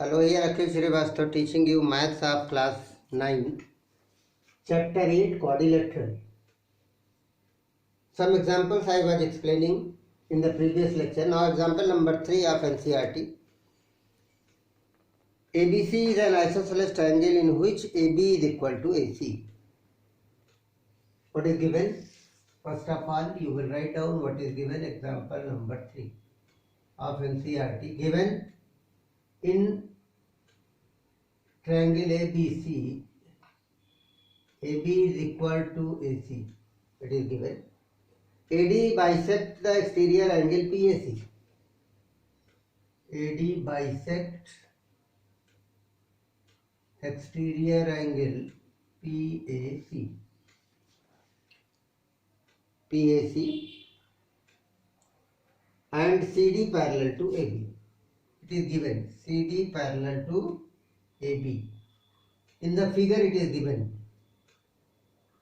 Hello, here Akhil Srivastava teaching you maths of class 9, chapter 8, quadrilateral. Some examples I was explaining in the previous lecture. Now example number 3 of NCERT. ABC is an isosceles triangle in which AB is equal to AC. What is given? First of all, you will write down what is given. Example number 3 of NCERT. Given in triangle ABC, AB is equal to AC. It is given. AD bisects the exterior angle PAC. AD bisects exterior angle PAC. And CD parallel to AB. It is given. CD parallel to AB. In the figure it is given.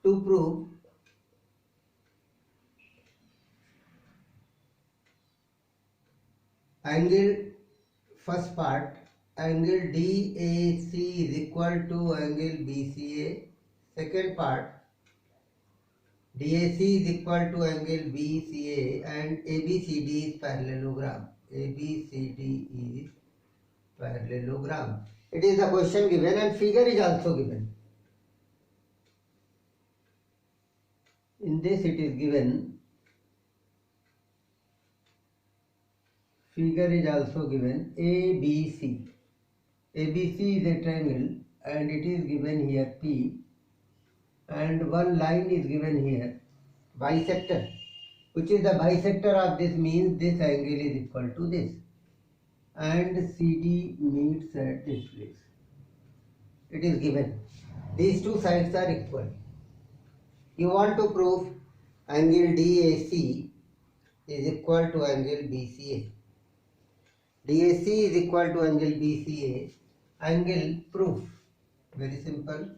To prove angle, first part, angle DAC is equal to angle BCA. Second part, DAC is equal to angle BCA and ABCD is parallelogram. ABCD is parallelogram. It is the question given and figure is also given. In this it is given. Figure is also given. ABC. ABC is a triangle and it is given here P. And one line is given here, bisector. Which is the bisector of this means this angle is equal to this. And CD meets at this place. It is given. These two sides are equal. You want to prove angle DAC is equal to angle BCA. DAC is equal to angle BCA. Angle proof. Very simple.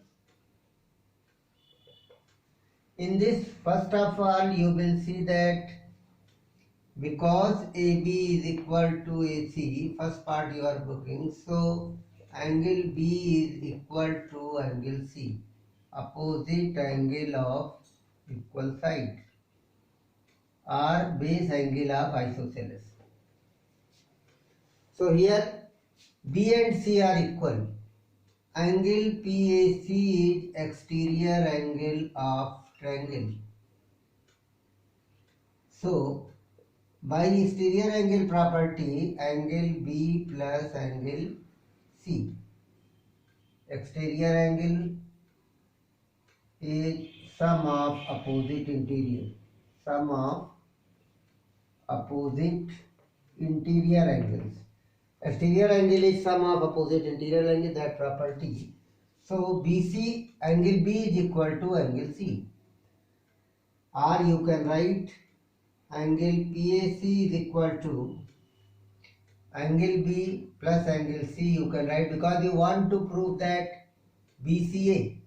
In this, first of all, you will see that because AB is equal to AC, first part you are booking, so angle B is equal to angle C, opposite angle of equal side, or base angle of isosceles. So here B and C are equal. Angle PAC is exterior angle of triangle. So by exterior angle property, angle B plus angle C. Exterior angle is sum of opposite interior. Sum of opposite interior angles. Exterior angle is sum of opposite interior angle, that property. So BC, angle B is equal to angle C. Or you can write angle PAC is equal to angle B plus angle C, you can write, because you want to prove that BCA.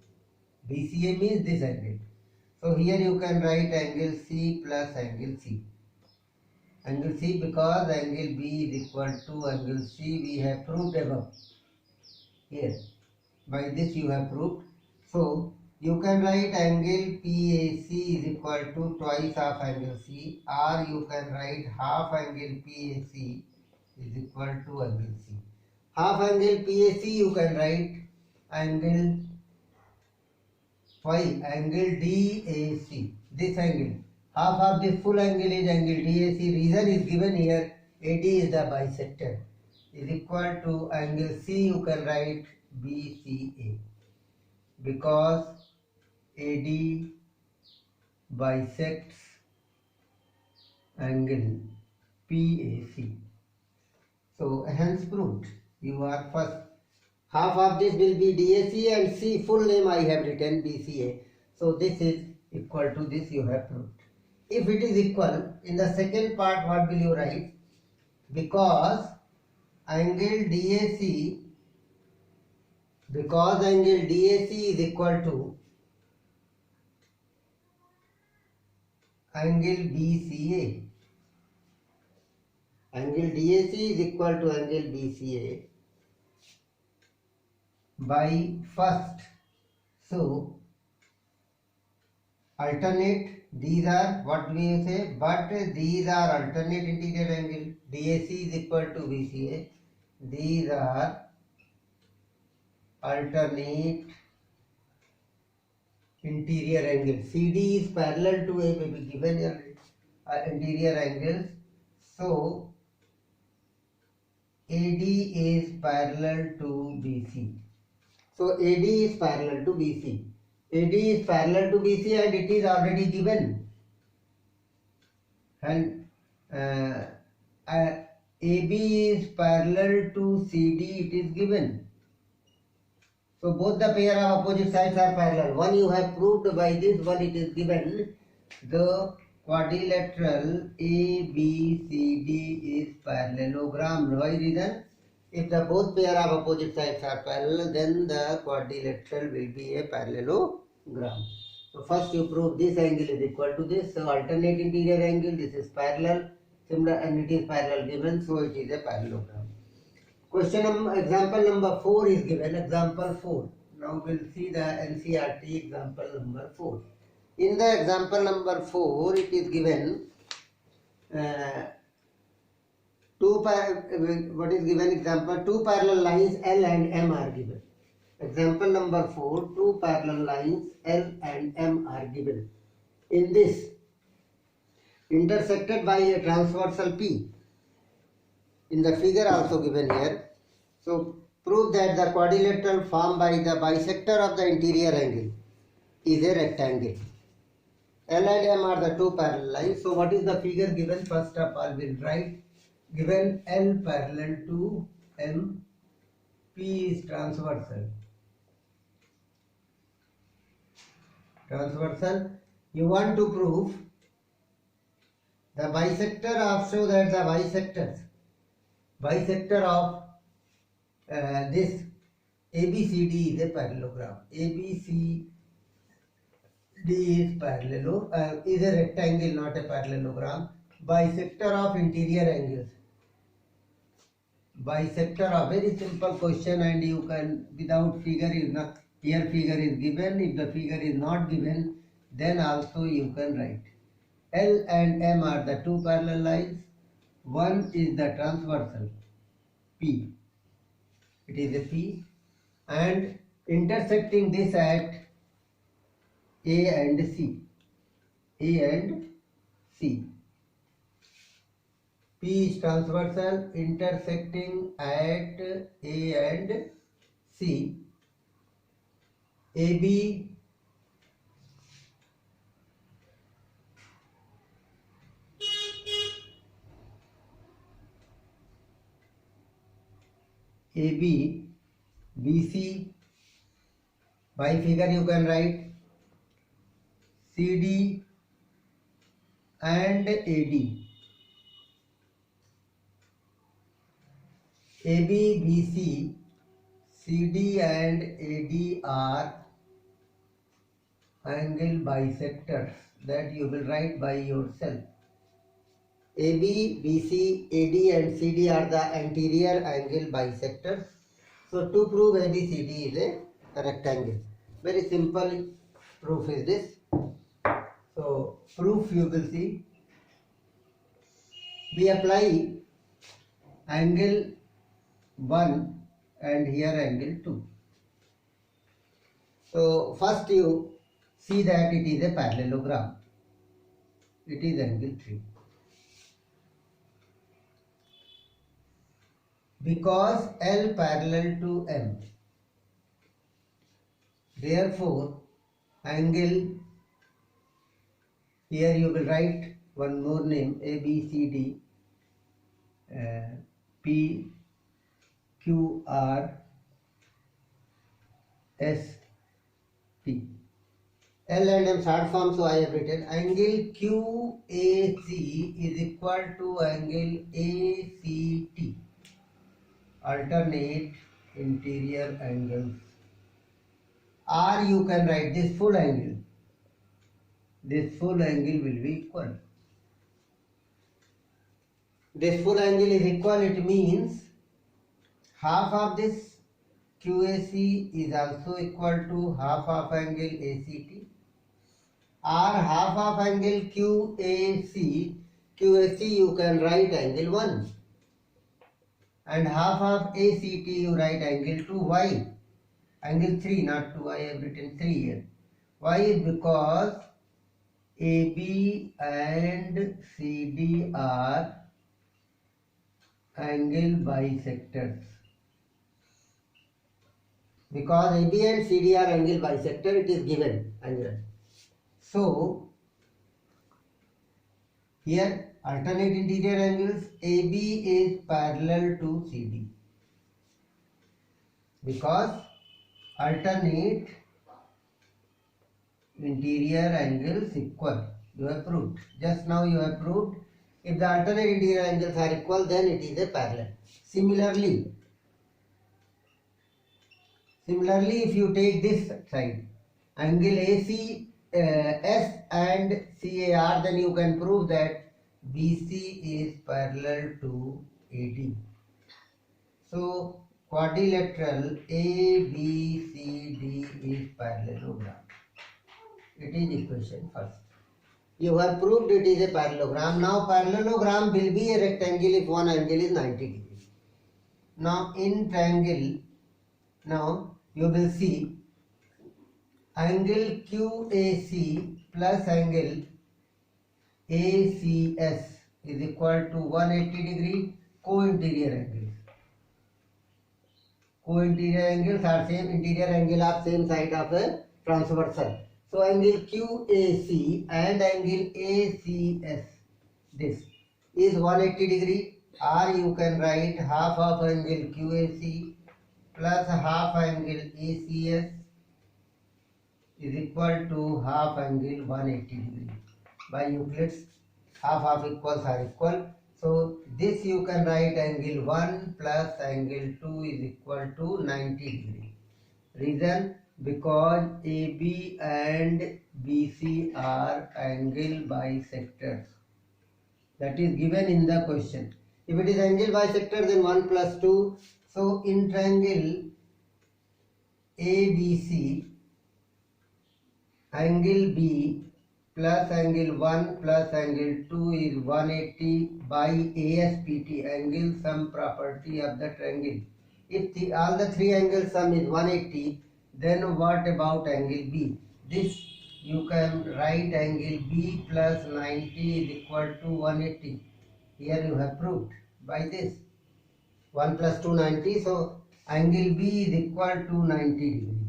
BCA means this angle. So here you can write angle C plus angle C. Angle C, because angle B is equal to angle C, we have proved above. Here. By this you have proved. So you can write angle PAC is equal to twice of angle C, or you can write half angle PAC is equal to angle C. Half angle PAC you can write angle angle DAC. This angle. Half of this full angle is angle DAC. Reason is given here. AD is the bisector. Is equal to angle C, you can write BCA. Because AD bisects angle PAC. So hence proved. You are first. Half of this will be DAC and C full name I have written BCA. So this is equal to this, you have proved. If it is equal, in the second part what will you write? Because angle DAC is equal to angle BCA. Angle DAC is equal to angle BCA. by first. So alternate, these are what we say, but these are alternate interior angle. DAC is equal to BCA. These are alternate interior angle. CD is parallel to A, may be given interior angles. So AD is parallel to BC. So AD is parallel to BC. AD is parallel to BC and it is already given. And AB is parallel to CD, it is given. So both the pair of opposite sides are parallel. One you have proved by this, one it is given. The quadrilateral ABCD is parallelogram. Why reason? If the both pair of opposite sides are parallel, then the quadrilateral will be a parallelogram. So first you prove this angle is equal to this. So alternate interior angle, this is parallel, similar, and it is parallel given. So it is a parallelogram. Example number 4 is given. Example 4. Now we'll see the NCERT example number 4. In the example number 4, it is given what is given example, two parallel lines L and M are given. Example number 4, two parallel lines L and M are given. In this, intersected by a transversal P. In the figure also given here. So prove that the quadrilateral formed by the bisector of the interior angle is a rectangle. L and M are the two parallel lines. So what is the figure given? First of all we'll write, given L parallel to M, P is transversal. Transversal. You want to prove the bisector of, so that the bisector of this ABCD is a parallelogram. ABCD is is a rectangle, not a parallelogram. Bisector of interior angles. Bisector of, very simple question, and you can, without figure is not, here figure is given. If the figure is not given, then also you can write. L and M are the two parallel lines. One is the transversal P. It is a P, and intersecting this at A and C. A and C. P is transversal, intersecting at A and C. AB BC, by figure you can write CD and AD. AB, BC, CD and AD are angle bisectors, that you will write by yourself. AB, BC, AD and CD are the anterior angle bisectors. So to prove ABCD is a rectangle. Very simple proof is this. So proof you will see. We apply angle 1 and here angle 2. So first you see that it is a parallelogram. It is angle 3. Because L parallel to M. Therefore, angle, here you will write one more name, ABCD, P, Q, R, S, T. L and M short form, so I have written angle QAC is equal to angle ACT. Alternate interior angles. R you can write this full angle. This full angle will be equal. This full angle is equal, it means half of this QAC is also equal to half of angle ACT, or half of angle QAC you can write angle 1, and half of ACT you write angle 2. Why? Angle 3, not 2, I have written 3 here. Why? Is because AB and CD are angle bisectors. Because AB and CD are angle bisector, it is given angle. So here alternate interior angles, AB is parallel to CD. Because alternate interior angles equal. You have proved. Just now you have proved. If the alternate interior angles are equal, then it is a parallel. Similarly, if you take this side, angle AC, S and CAR, then you can prove that BC is parallel to AD. So quadrilateral ABCD is parallelogram. It is equation first. You have proved it is a parallelogram. Now parallelogram will be a rectangle if one angle is 90 degrees. Now in triangle, now you will see angle QAC plus angle ACS is equal to 180 degree co-interior angles. Co-interior angles are same interior angle of same side of a transversal. So angle QAC and angle ACS, this is 180 degree, or you can write half of angle QAC plus half angle ACS is equal to half angle 180 degree. By Euclid's, half of equals are equal. So this you can write angle 1 plus angle 2 is equal to 90 degree. Reason? Because AB and BC are angle bisectors. That is given in the question. If it is angle bisector, then 1 plus 2. So in triangle ABC, angle B plus angle 1 plus angle 2 is 180 by ASPT, angle sum property of the triangle. If all the three angles sum is 180, then what about angle B? This you can write angle B plus 90 is equal to 180. Here you have proved by this. 1 plus 2, 90. So angle B is equal to 90 degree.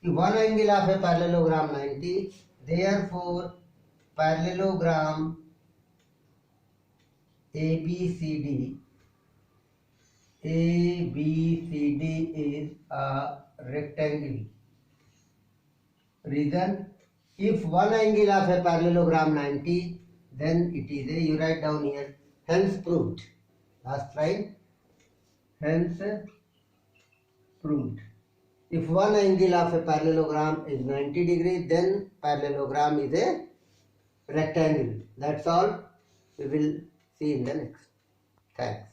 If one angle of a parallelogram 90, therefore parallelogram ABCD is a rectangle. Reason? If one angle of a parallelogram 90, then it is a, you write down here, hence proved. Last line, hence proved. If one angle of a parallelogram is 90 degrees, then parallelogram is a rectangle. That's all. We will see in the next. Thanks.